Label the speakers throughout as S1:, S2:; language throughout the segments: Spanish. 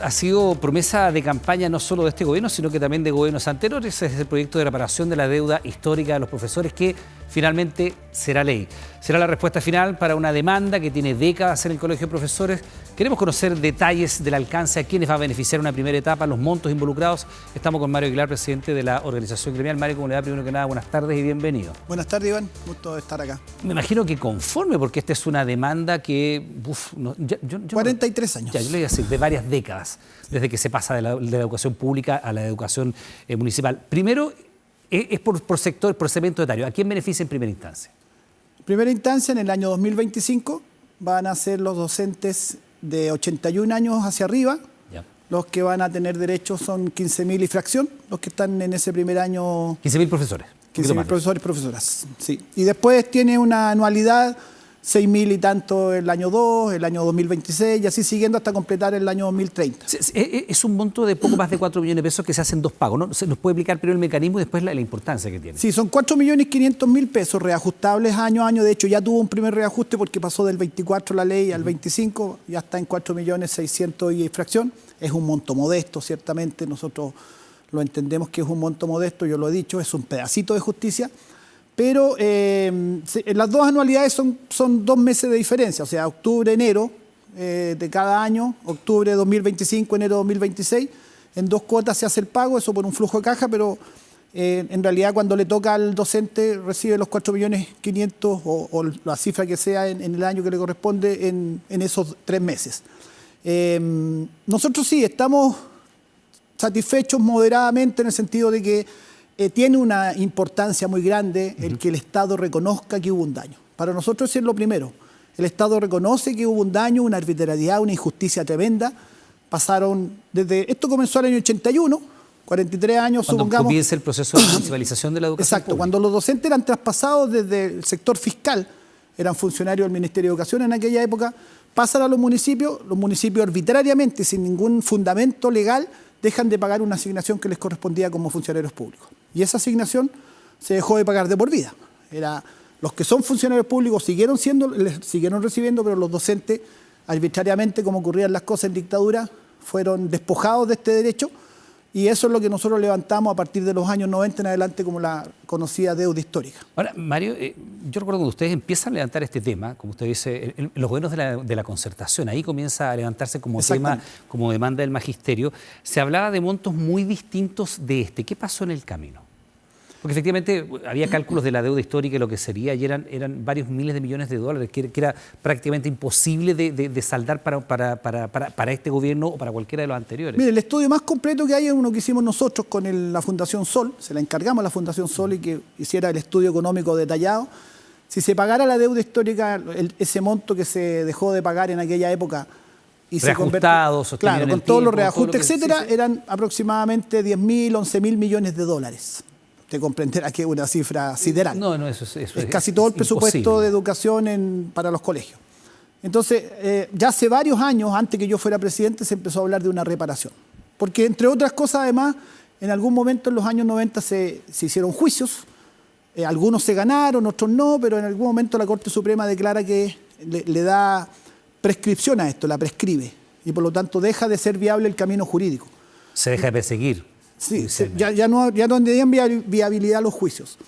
S1: Ha sido promesa de campaña no solo de este gobierno, sino que también de gobiernos anteriores. Es el proyecto de reparación de la deuda histórica de los profesores que finalmente será ley. Será la respuesta final para una demanda que tiene décadas en el Colegio de Profesores. Queremos conocer detalles del alcance, a quiénes va a beneficiar una primera etapa, los montos involucrados. Estamos con Mario Aguilar, presidente de la organización gremial. Mario, ¿cómo le va? Primero que nada, buenas tardes y bienvenido.
S2: Buenas tardes, Iván. Gusto de estar acá.
S1: Me imagino que conforme, porque esta es una demanda que...
S2: 43 años.
S1: Ya, yo le voy a decir, de varias décadas, desde que se pasa de la educación pública a la educación municipal. Primero, es por sector, por segmento etario. ¿A quién beneficia en primera instancia?
S2: En primera instancia, en el año 2025, van a ser los docentes de 81 años hacia arriba.
S1: Ya.
S2: Los que van a tener derechos son 15.000 y fracción, los que están en ese primer año.
S1: 15.000 profesores.
S2: 15.000 profesores y profesoras, sí. Y después tiene una anualidad, 6.000 y tanto el año 2, el año 2026, y así siguiendo hasta completar el año 2030.
S1: Es un monto de poco más de 4 millones de pesos que se hacen dos pagos, ¿no? ¿Se nos puede explicar primero el mecanismo y después la importancia que tiene?
S2: Sí, son 4.500.000 pesos reajustables año a año. De hecho, ya tuvo un primer reajuste porque pasó del 24 la ley al 25, ya está en 4.600.000 y fracción. Es un monto modesto, ciertamente. Nosotros lo entendemos que es un monto modesto, yo lo he dicho, es un pedacito de justicia. Pero las dos anualidades son 2 meses de diferencia, o sea, octubre, enero de cada año, octubre 2025, enero 2026, en 2 cuotas se hace el pago, eso por un flujo de caja, pero en realidad cuando le toca al docente recibe los 4.500.000 o la cifra que sea en el año que le corresponde en esos 3 meses. Nosotros sí estamos satisfechos moderadamente en el sentido de que tiene una importancia muy grande el que el Estado reconozca que hubo un daño. Para nosotros eso es lo primero. El Estado reconoce que hubo un daño, una arbitrariedad, una injusticia tremenda. Esto comenzó en el año 81, 43 años,
S1: cuando
S2: supongamos.
S1: Comienza el proceso de municipalización de la educación
S2: Exacto,
S1: pública.
S2: cuando los docentes eran traspasados desde el sector fiscal, eran funcionarios del Ministerio de Educación en aquella época, pasan a los municipios arbitrariamente, sin ningún fundamento legal, dejan de pagar una asignación que les correspondía como funcionarios públicos. Y esa asignación se dejó de pagar de por vida. Los que son funcionarios públicos siguieron recibiendo, pero los docentes, arbitrariamente, como ocurrían las cosas en dictadura, fueron despojados de este derecho. Y eso es lo que nosotros levantamos a partir de los años 90 en adelante como la conocida deuda histórica.
S1: Ahora, Mario, yo recuerdo cuando ustedes empiezan a levantar este tema, como usted dice, los gobiernos de la concertación, ahí comienza a levantarse como tema, como demanda del magisterio, se hablaba de montos muy distintos de este. ¿Qué pasó en el camino? Porque efectivamente había cálculos de la deuda histórica y lo que sería, y eran varios miles de millones de dólares, que era prácticamente imposible de saldar para este gobierno o para cualquiera de los anteriores.
S2: Mire, el estudio más completo que hay es uno que hicimos nosotros con la Fundación Sol, se la encargamos a la Fundación Sol y que hiciera el estudio económico detallado. Si se pagara la deuda histórica, ese monto que se dejó de pagar en aquella época, y
S1: reajustados,
S2: se claro, con todos los reajustes, etcétera,
S1: sí.
S2: Eran aproximadamente 10.000, 11.000 millones de dólares. Te comprenderá que es una cifra sideral.
S1: No, eso
S2: es casi todo el presupuesto
S1: imposible
S2: de educación para los colegios. Entonces, ya hace varios años, antes que yo fuera presidente, se empezó a hablar de una reparación. Porque, entre otras cosas, además, en algún momento en los años 90 se hicieron juicios. Algunos se ganaron, otros no, pero en algún momento la Corte Suprema declara que le da prescripción a esto, la prescribe. Y por lo tanto deja de ser viable el camino jurídico.
S1: Se deja de perseguir.
S2: Sí, ya no tenían viabilidad los juicios.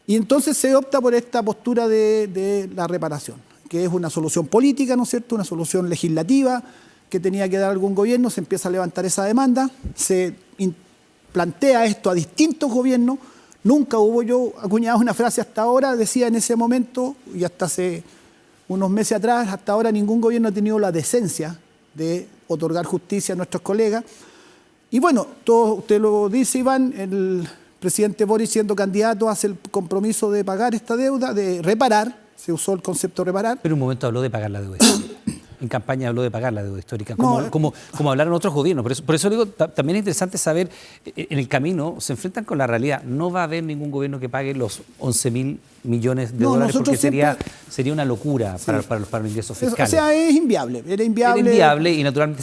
S2: Y entonces se opta por esta postura de la reparación, que es una solución política, ¿no es cierto?, una solución legislativa que tenía que dar algún gobierno. Se empieza a levantar esa demanda, se plantea esto a distintos gobiernos. Nunca hubo, yo acuñado una frase hasta ahora, decía en ese momento, y hasta hace unos meses atrás, hasta ahora ningún gobierno ha tenido la decencia de otorgar justicia a nuestros colegas. Y bueno, usted lo dice, Iván, el presidente Boric, siendo candidato, hace el compromiso de pagar esta deuda, de reparar, se usó el concepto reparar.
S1: Pero en un momento habló de pagar la deuda histórica. En campaña habló de pagar la deuda histórica, como hablaron otros gobiernos. Por eso digo, también es interesante saber, en el camino se enfrentan con la realidad. No va a haber ningún gobierno que pague los 11.000 millones de dólares, porque sería una locura para los ingresos fiscales.
S2: O sea, es inviable. Era inviable.
S1: Era inviable y naturalmente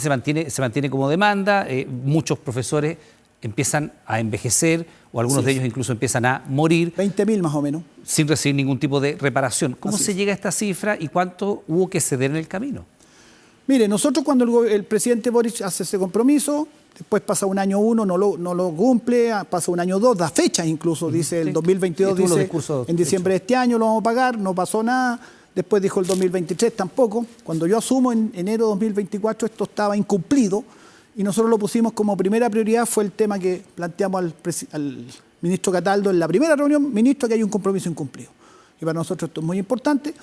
S1: se mantiene como demanda. Muchos profesores empiezan a envejecer o algunos de ellos incluso empiezan a morir.
S2: 20.000 más o menos.
S1: Sin recibir ningún tipo de reparación. ¿Cómo
S2: Así
S1: se llega a esta cifra y cuánto hubo que ceder en el camino?
S2: Mire, nosotros cuando el presidente Boric hace ese compromiso, después pasa un año 1, no lo cumple, pasa un año 2, da fechas incluso, dice el 2022, dice en diciembre de este año lo vamos a pagar, no pasó nada. Después dijo el 2023 tampoco. Cuando yo asumo en enero de 2024 esto estaba incumplido y nosotros lo pusimos como primera prioridad, fue el tema que planteamos al ministro Cataldo en la primera reunión, ministro, que hay un compromiso incumplido. Y para nosotros esto es muy importante.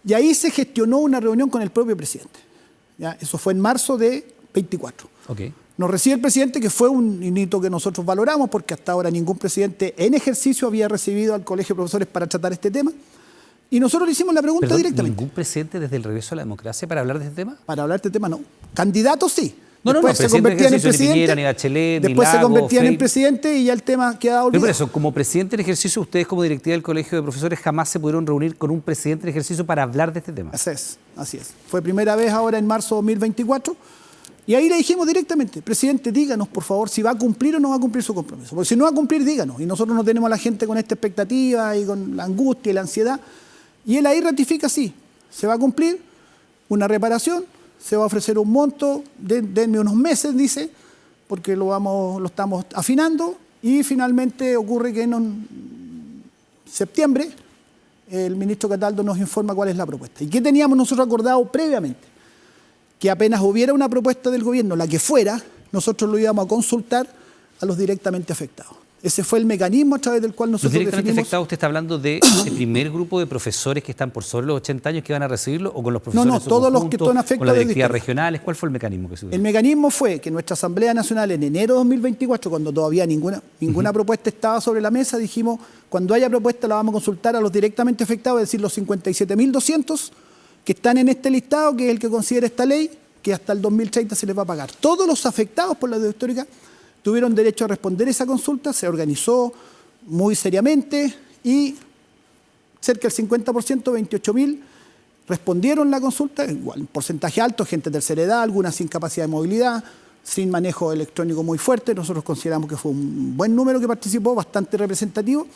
S2: Y ahí se gestionó una reunión con el propio presidente. ¿Ya? Eso fue en marzo de 24.
S1: Okay.
S2: Nos recibe el presidente, que fue un hito que nosotros valoramos porque hasta ahora ningún presidente en ejercicio había recibido al Colegio de Profesores para tratar este tema. Y nosotros le hicimos la pregunta directamente.
S1: ¿Ningún presidente desde el regreso a la democracia para hablar de este tema?
S2: Para hablar de este tema no. Candidatos sí.
S1: Después se convertían en presidente. Ni Piñera, ni Bachelet,
S2: después
S1: ni Lago,
S2: se convertían en presidente y ya el tema quedaba olvidado.
S1: Pero por eso, como presidente en ejercicio, ustedes como directiva del Colegio de Profesores jamás se pudieron reunir con un presidente en ejercicio para hablar de este tema.
S2: Así es. Fue primera vez ahora en marzo de 2024. Y ahí le dijimos directamente, presidente, díganos por favor si va a cumplir o no va a cumplir su compromiso. Porque si no va a cumplir, díganos. Y nosotros no tenemos a la gente con esta expectativa y con la angustia y la ansiedad. Y él ahí ratifica, sí, se va a cumplir una reparación, se va a ofrecer un monto, denme unos meses, dice, porque lo estamos afinando. Y finalmente ocurre que en septiembre el ministro Cataldo nos informa cuál es la propuesta. ¿Y qué teníamos nosotros acordado previamente? Que apenas hubiera una propuesta del gobierno, la que fuera, nosotros lo íbamos a consultar a los directamente afectados. Ese fue el mecanismo a través del cual nosotros
S1: directamente
S2: definimos...
S1: afectados, ¿usted está hablando de ese primer grupo de profesores que están por sobre los 80 años que van a recibirlo o con los profesores
S2: No, todos los que están afectados,
S1: con las directivas regionales? ¿Cuál fue el mecanismo que se usó?
S2: El mecanismo fue que nuestra Asamblea Nacional en enero de 2024, cuando todavía ninguna propuesta estaba sobre la mesa, dijimos, cuando haya propuesta la vamos a consultar a los directamente afectados, es decir, los 57.200 que están en este listado, que es el que considera esta ley, que hasta el 2030 se les va a pagar. Todos los afectados por la deuda histórica tuvieron derecho a responder esa consulta, se organizó muy seriamente y cerca del 50%, 28.000, respondieron la consulta, igual, un porcentaje alto, gente de tercera edad, algunas sin capacidad de movilidad, sin manejo electrónico muy fuerte. Nosotros consideramos que fue un buen número que participó, bastante representativo.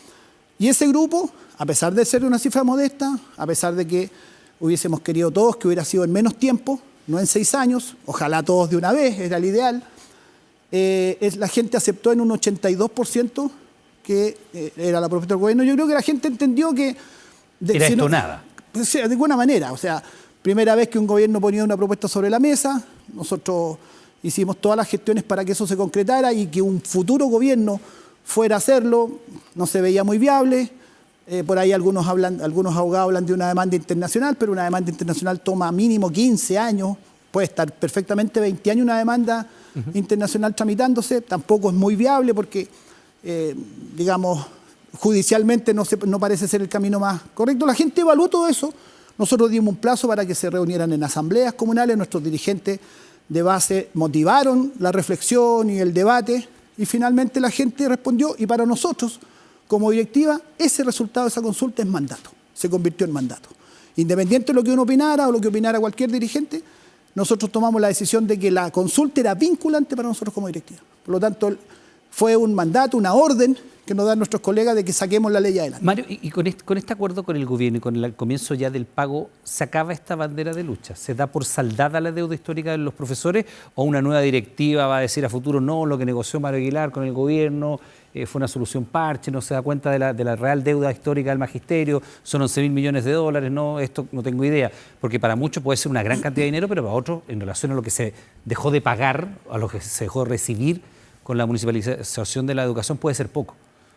S2: Y ese grupo, a pesar de ser una cifra modesta, a pesar de que hubiésemos querido todos que hubiera sido en menos tiempo, no en 6 años, ojalá todos de una vez, era el ideal, la gente aceptó en un 82% que era la propuesta del gobierno. Yo creo que la gente entendió que...
S1: Era esto nada.
S2: De alguna manera, o sea, primera vez que un gobierno ponía una propuesta sobre la mesa, nosotros hicimos todas las gestiones para que eso se concretara y que un futuro gobierno fuera a hacerlo, no se veía muy viable. Por ahí algunos abogados hablan de una demanda internacional, pero una demanda internacional toma mínimo 15 años, puede estar perfectamente 20 años una demanda internacional tramitándose, tampoco es muy viable porque, digamos, judicialmente no parece ser el camino más correcto. La gente evaluó todo eso, nosotros dimos un plazo para que se reunieran en asambleas comunales, nuestros dirigentes de base motivaron la reflexión y el debate y finalmente la gente respondió y para nosotros, como directiva, ese resultado de esa consulta es mandato, se convirtió en mandato. Independiente de lo que uno opinara o lo que opinara cualquier dirigente, nosotros tomamos la decisión de que la consulta era vinculante para nosotros como directiva. Por lo tanto, fue un mandato, una orden que nos dan nuestros colegas de que saquemos la ley adelante.
S1: Mario, y con este acuerdo con el gobierno y con el comienzo ya del pago, ¿se acaba esta bandera de lucha? ¿Se da por saldada la deuda histórica de los profesores o una nueva directiva va a decir a futuro no, lo que negoció Mario Aguilar con el gobierno fue una solución parche, no se da cuenta de la real deuda histórica del magisterio, son 11.000 millones de dólares, no, esto no tengo idea, porque para muchos puede ser una gran cantidad de dinero, pero para otros, en relación a lo que se dejó de pagar, a lo que se dejó de recibir con la municipalización de la educación, puede ser poco.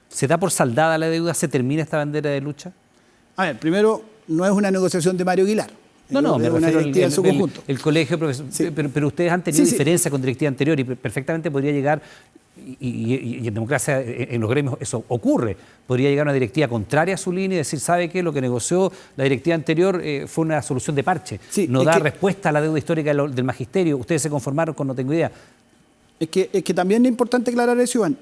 S1: ¿Se da por saldada la deuda? ¿Se termina esta bandera de lucha?
S2: A ver, primero, no es una negociación de Mario Aguilar.
S1: No, me refiero el colegio,
S2: sí.
S1: pero ustedes han tenido diferencia con directiva anterior y perfectamente podría llegar, y en democracia, en los gremios, eso ocurre, podría llegar una directiva contraria a su línea y decir, ¿sabe qué? Lo que negoció la directiva anterior fue una solución de parche, no da respuesta a la deuda histórica del magisterio, ustedes se conformaron con no tengo idea.
S2: Es que también es importante aclarar eso, Iván.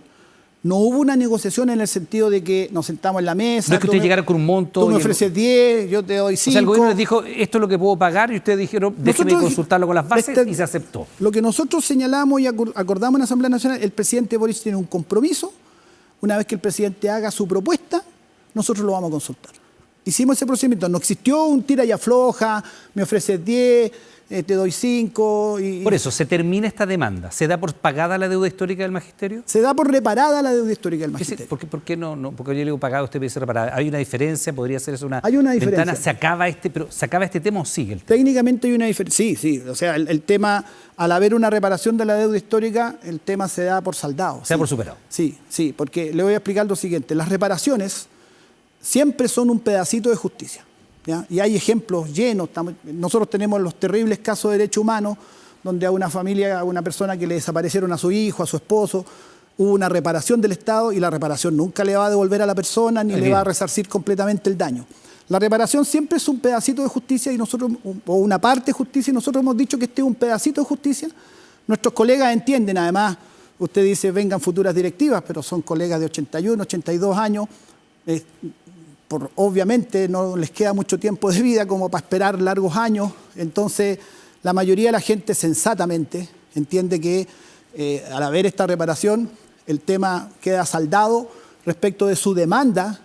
S2: No hubo una negociación en el sentido de que nos sentamos en la mesa.
S1: No es que usted llegara con un monto.
S2: Tú me ofreces 10, yo te doy 5.
S1: O sea, el gobierno les dijo, esto es lo que puedo pagar, y ustedes dijeron, déjeme consultarlo con las bases, y se aceptó.
S2: Lo que nosotros señalamos y acordamos en la Asamblea Nacional, el presidente Boric tiene un compromiso. Una vez que el presidente haga su propuesta, nosotros lo vamos a consultar. Hicimos ese procedimiento. No existió un tira y afloja, me ofreces 10, te doy 5.
S1: Por eso, ¿se termina esta demanda? ¿Se da por pagada la deuda histórica del magisterio?
S2: Se da por reparada la deuda histórica del magisterio.
S1: ¿Por qué no? Porque yo le digo pagada, usted me dice reparada. ¿Hay una diferencia? ¿Podría ser eso una
S2: Hay una diferencia.
S1: ventana? ¿Se acaba este tema o sigue el tema?
S2: Técnicamente hay una diferencia. Sí. O sea, el tema, al haber una reparación de la deuda histórica, el tema se da por saldado.
S1: Se da por superado.
S2: Sí, porque le voy a explicar lo siguiente. Las reparaciones siempre son un pedacito de justicia, ¿ya? Y hay ejemplos llenos. Nosotros tenemos los terribles casos de derechos humanos, donde a una familia, a una persona que le desaparecieron a su hijo, a su esposo, hubo una reparación del Estado y la reparación nunca le va a devolver a la persona ni le va a resarcir completamente el daño. La reparación siempre es un pedacito de justicia o una parte de justicia, y nosotros hemos dicho que este es un pedacito de justicia. Nuestros colegas entienden, además, usted dice vengan futuras directivas, pero son colegas de 81, 82 años, obviamente no les queda mucho tiempo de vida como para esperar largos años. Entonces la mayoría de la gente sensatamente entiende que al haber esta reparación el tema queda saldado respecto de su demanda,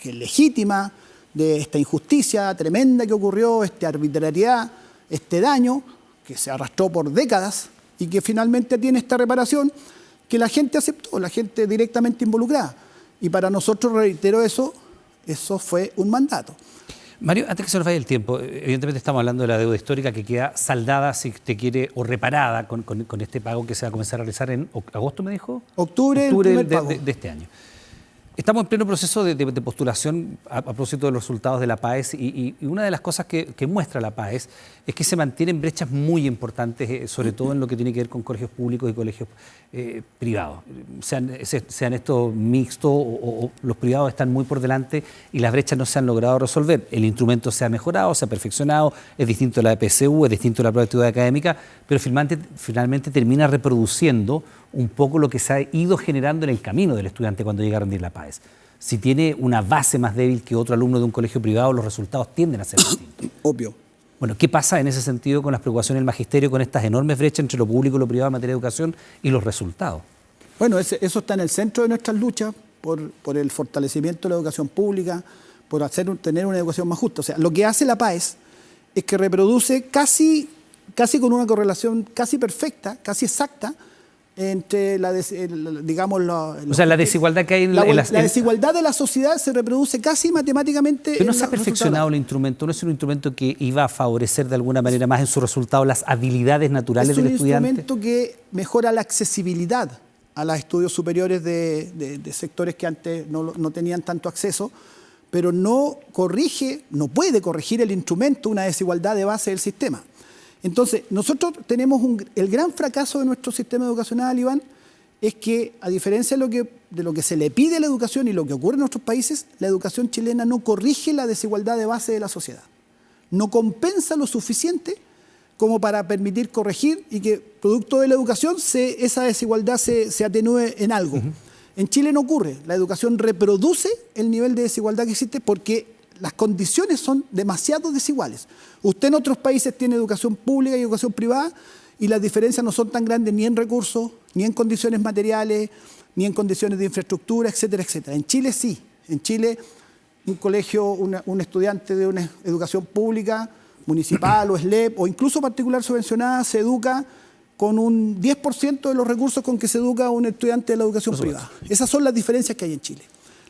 S2: que es legítima, de esta injusticia tremenda que ocurrió, esta arbitrariedad, este daño que se arrastró por décadas y que finalmente tiene esta reparación que la gente aceptó, la gente directamente involucrada. Y para nosotros, reitero eso fue un mandato.
S1: Mario, antes que se nos vaya el tiempo, evidentemente estamos hablando de la deuda histórica que queda saldada, si usted quiere, o reparada con este pago que se va a comenzar a realizar en agosto, ¿me dijo?
S2: Octubre el primer pago.
S1: De este año. Estamos en pleno proceso de postulación a propósito de los resultados de la PAES y una de las cosas que muestra la PAES es que se mantienen brechas muy importantes, sobre todo en lo que tiene que ver con colegios públicos y colegios privados. Sean estos mixtos o los privados están muy por delante y las brechas no se han logrado resolver. El instrumento se ha mejorado, se ha perfeccionado, es distinto a la de PSU, es distinto a la prueba de actividad académica, pero finalmente termina reproduciendo un poco lo que se ha ido generando en el camino del estudiante cuando llega a rendir la PAES. Si tiene una base más débil que otro alumno de un colegio privado, los resultados tienden a ser distintos.
S2: Obvio.
S1: Bueno, ¿qué pasa en ese sentido con las preocupaciones del magisterio, con estas enormes brechas entre lo público y lo privado en materia de educación y los resultados?
S2: Bueno, eso está en el centro de nuestras luchas por el fortalecimiento de la educación pública, por tener una educación más justa. O sea, lo que hace la PAES es que reproduce casi con una correlación casi perfecta, casi exacta, entre la
S1: desigualdad que hay en
S2: la desigualdad de la sociedad se reproduce casi matemáticamente.
S1: Pero no se ha perfeccionado el instrumento, no es un instrumento que iba a favorecer de alguna manera más en su resultado las habilidades naturales del estudiante.
S2: Es un instrumento que mejora la accesibilidad a los estudios superiores de sectores que antes no tenían tanto acceso, pero no puede corregir el instrumento una desigualdad de base del sistema. Entonces, nosotros tenemos el gran fracaso de nuestro sistema educacional, Iván, es que, a diferencia de lo que se le pide a la educación y lo que ocurre en nuestros países, la educación chilena no corrige la desigualdad de base de la sociedad. No compensa lo suficiente como para permitir corregir y que, producto de la educación, esa desigualdad se atenúe en algo. Uh-huh. En Chile no ocurre. La educación reproduce el nivel de desigualdad que existe porque las condiciones son demasiado desiguales. Usted en otros países tiene educación pública y educación privada y las diferencias no son tan grandes ni en recursos, ni en condiciones materiales, ni en condiciones de infraestructura, etcétera, etcétera. En Chile sí. En Chile un colegio, un estudiante de una educación pública, municipal o SLEP o incluso particular subvencionada se educa con un 10% de los recursos con que se educa un estudiante de la educación privada. Esas son las diferencias que hay en Chile.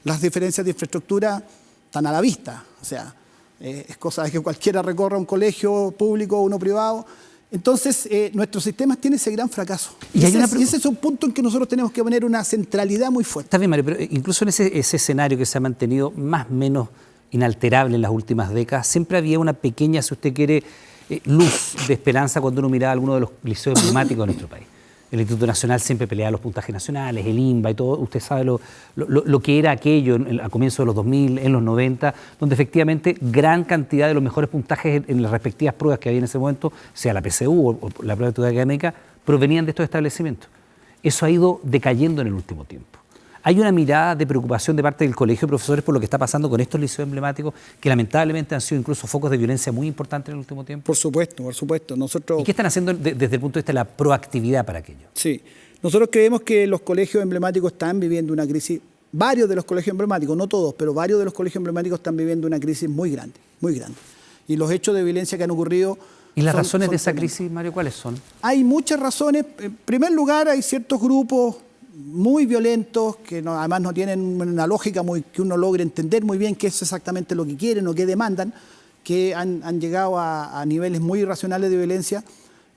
S2: Las diferencias de infraestructura están a la vista, o sea, es cosa de que cualquiera recorra un colegio público o uno privado. Entonces, nuestro sistema tiene ese gran fracaso. Y ese es un punto en que nosotros tenemos que poner una centralidad muy fuerte.
S1: Está bien, Mario, pero incluso en ese escenario que se ha mantenido más o menos inalterable en las últimas décadas, siempre había una pequeña, si usted quiere, luz de esperanza cuando uno miraba alguno de los liceos emblemáticos de nuestro país. El Instituto Nacional siempre peleaba los puntajes nacionales, el INBA y todo. Usted sabe lo que era aquello a comienzos de los 2000, en los 90, donde efectivamente gran cantidad de los mejores puntajes en las respectivas pruebas que había en ese momento, sea la PSU o la prueba de actividad académica, provenían de estos establecimientos. Eso ha ido decayendo en el último tiempo. Hay una mirada de preocupación de parte del colegio de profesores por lo que está pasando con estos liceos emblemáticos que lamentablemente han sido incluso focos de violencia muy importantes en el último tiempo.
S2: Por supuesto, por supuesto.
S1: ¿Y qué están haciendo desde el punto de vista de la proactividad para aquello?
S2: Sí, nosotros creemos que los colegios emblemáticos están viviendo una crisis, varios de los colegios emblemáticos, no todos, pero varios de los colegios emblemáticos están viviendo una crisis muy grande, muy grande. Y los hechos de violencia que han ocurrido
S1: ¿Y las razones de esa crisis, Mario, cuáles son?
S2: Hay muchas razones. En primer lugar, hay ciertos grupos muy violentos que además no tienen una lógica que uno logre entender muy bien qué es exactamente lo que quieren o qué demandan, que han llegado a niveles muy irracionales de violencia.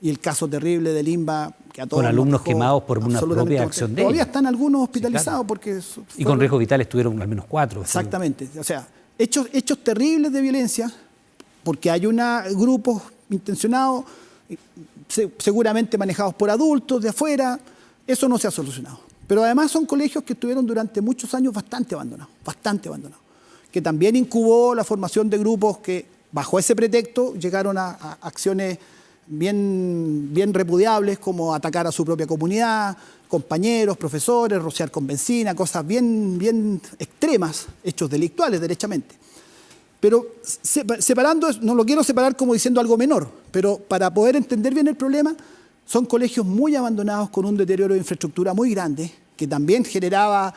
S2: Y el caso terrible del INBA, que a todos
S1: con alumnos quemados por una propia acción de ellos.
S2: Todavía están algunos hospitalizados, sí, claro, porque...
S1: Y con riesgo vital estuvieron al menos 4.
S2: Exactamente. O sea, hechos terribles de violencia, porque hay grupos intencionados, seguramente manejados por adultos de afuera. Eso no se ha solucionado. Pero además son colegios que estuvieron durante muchos años bastante abandonados, que también incubó la formación de grupos que bajo ese pretexto llegaron a acciones bien repudiables, como atacar a su propia comunidad, compañeros, profesores, rociar con benzina, cosas bien extremas, hechos delictuales derechamente. Pero separando, no lo quiero separar como diciendo algo menor, pero para poder entender bien el problema, son colegios muy abandonados con un deterioro de infraestructura muy grande, que también generaba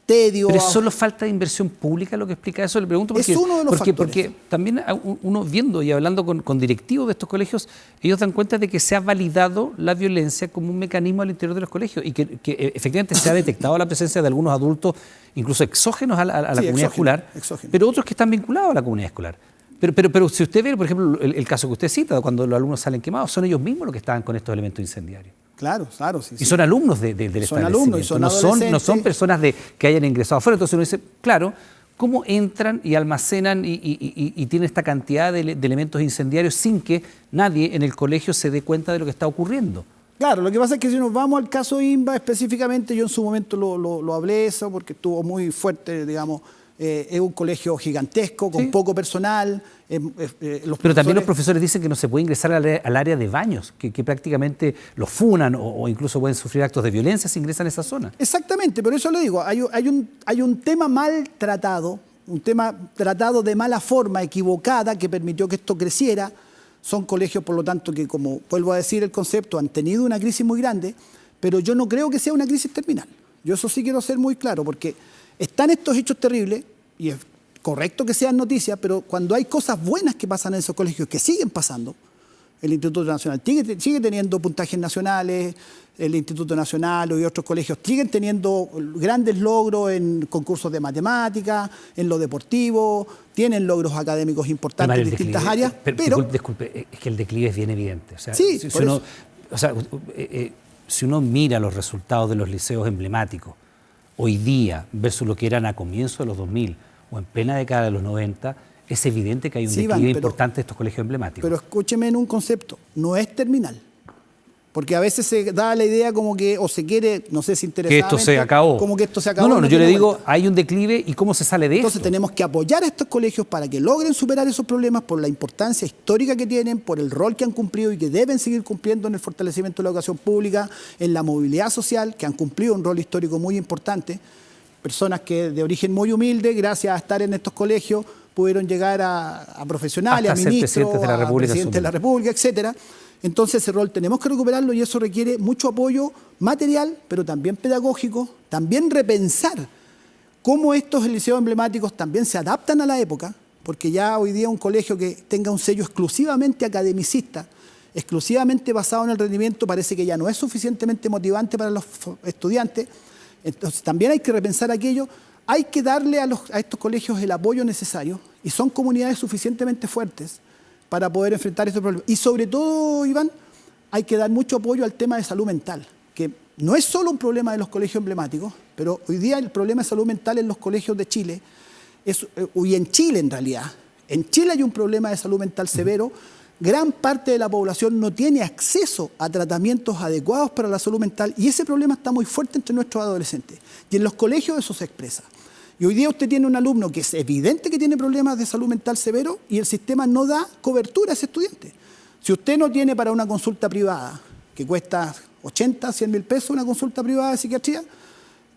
S2: tedio.
S1: Pero es solo falta de inversión pública lo que explica eso. Le pregunto porque,
S2: es uno de los factores.
S1: Porque también uno viendo y hablando con directivos de estos colegios, ellos dan cuenta de que se ha validado la violencia como un mecanismo al interior de los colegios y que efectivamente se ha detectado la presencia de algunos adultos, incluso exógenos a la comunidad escolar, pero otros que están vinculados a la comunidad escolar. Pero si usted ve, por ejemplo, el caso que usted cita, cuando los alumnos salen quemados, son ellos mismos los que estaban con estos elementos incendiarios.
S2: Claro, sí.
S1: Y son alumnos del establecimiento.
S2: Alumnos y son
S1: no son personas que hayan ingresado afuera. Entonces uno dice, claro, ¿cómo entran y almacenan y tienen esta cantidad de elementos incendiarios sin que nadie en el colegio se dé cuenta de lo que está ocurriendo?
S2: Claro, lo que pasa es que si nos vamos al caso INBA específicamente, yo en su momento lo hablé eso porque estuvo muy fuerte, digamos. Es un colegio gigantesco, con poco personal.
S1: Pero también los profesores dicen que no se puede ingresar al área de baños, que prácticamente los funan o incluso pueden sufrir actos de violencia si ingresan a esa zona.
S2: Exactamente, por eso le digo, hay un tema mal tratado, un tema tratado de mala forma, equivocada, que permitió que esto creciera. Son colegios, por lo tanto, que, como vuelvo a decir el concepto, han tenido una crisis muy grande, pero yo no creo que sea una crisis terminal. Yo eso sí quiero ser muy claro, porque están estos hechos terribles, y es correcto que sean noticias, pero cuando hay cosas buenas que pasan en esos colegios, que siguen pasando, el Instituto Nacional sigue teniendo puntajes nacionales, el Instituto Nacional y otros colegios siguen teniendo grandes logros en concursos de matemáticas, en lo deportivo, tienen logros académicos importantes en distintas áreas.
S1: Pero disculpe, es que el declive es bien evidente. O sea,
S2: sí,
S1: si uno mira los resultados de los liceos emblemáticos, hoy día versus lo que eran a comienzos de los 2000 o en plena década de los 90, es evidente que hay un declive importante de estos colegios emblemáticos.
S2: Pero escúcheme en un concepto, no es terminal. Porque a veces se da la idea como que, o se quiere, no sé si interesadamente,
S1: que esto se acabó.
S2: Como que esto se acabó.
S1: No, yo le digo, hay un declive y cómo se sale de esto.
S2: Entonces tenemos que apoyar a estos colegios para que logren superar esos problemas por la importancia histórica que tienen, por el rol que han cumplido y que deben seguir cumpliendo en el fortalecimiento de la educación pública, en la movilidad social, que han cumplido un rol histórico muy importante. Personas que de origen muy humilde, gracias a estar en estos colegios, pudieron llegar a profesionales, a ministros, a presidentes de la República, etcétera. Entonces ese rol tenemos que recuperarlo y eso requiere mucho apoyo material, pero también pedagógico, también repensar cómo estos liceos emblemáticos también se adaptan a la época, porque ya hoy día un colegio que tenga un sello exclusivamente academicista, exclusivamente basado en el rendimiento, parece que ya no es suficientemente motivante para los estudiantes. Entonces también hay que repensar aquello. Hay que darle a estos colegios el apoyo necesario y son comunidades suficientemente fuertes para poder enfrentar estos problemas. Y sobre todo, Iván, hay que dar mucho apoyo al tema de salud mental, que no es solo un problema de los colegios emblemáticos, pero hoy día el problema de salud mental en los colegios de Chile, y en Chile en realidad, en Chile hay un problema de salud mental severo. Gran parte de la población no tiene acceso a tratamientos adecuados para la salud mental y ese problema está muy fuerte entre nuestros adolescentes. Y en los colegios eso se expresa. Y hoy día usted tiene un alumno que es evidente que tiene problemas de salud mental severo y el sistema no da cobertura a ese estudiante. Si usted no tiene para una consulta privada, que cuesta 80, 100 mil pesos una consulta privada de psiquiatría,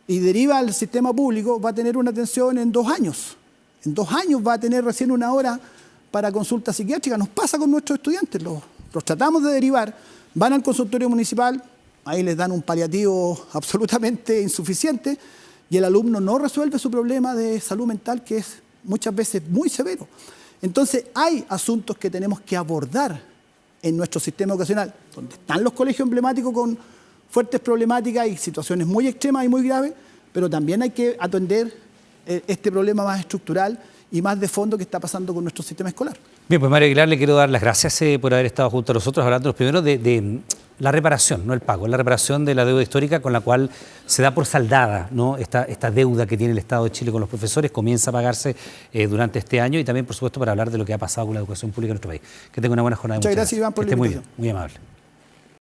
S2: y deriva al sistema público, va a tener una atención en 2 años. En 2 años va a tener recién una hora para consulta psiquiátrica. Nos pasa con nuestros estudiantes, los tratamos de derivar, van al consultorio municipal, ahí les dan un paliativo absolutamente insuficiente y el alumno no resuelve su problema de salud mental, que es muchas veces muy severo. Entonces hay asuntos que tenemos que abordar en nuestro sistema educacional, donde están los colegios emblemáticos con fuertes problemáticas y situaciones muy extremas y muy graves, pero también hay que atender este problema más estructural y más de fondo que está pasando con nuestro sistema escolar.
S1: Bien, pues Mario Aguilar, le quiero dar las gracias por haber estado junto a nosotros, hablándonos primero de la reparación, no el pago, la reparación de la deuda histórica con la cual se da por saldada, ¿no? esta deuda que tiene el Estado de Chile con los profesores, comienza a pagarse durante este año, y también, por supuesto, para hablar de lo que ha pasado con la educación pública en nuestro país. Que tenga una buena jornada.
S2: Muchas gracias, Iván, por la invitación.
S1: Muy bien, muy amable.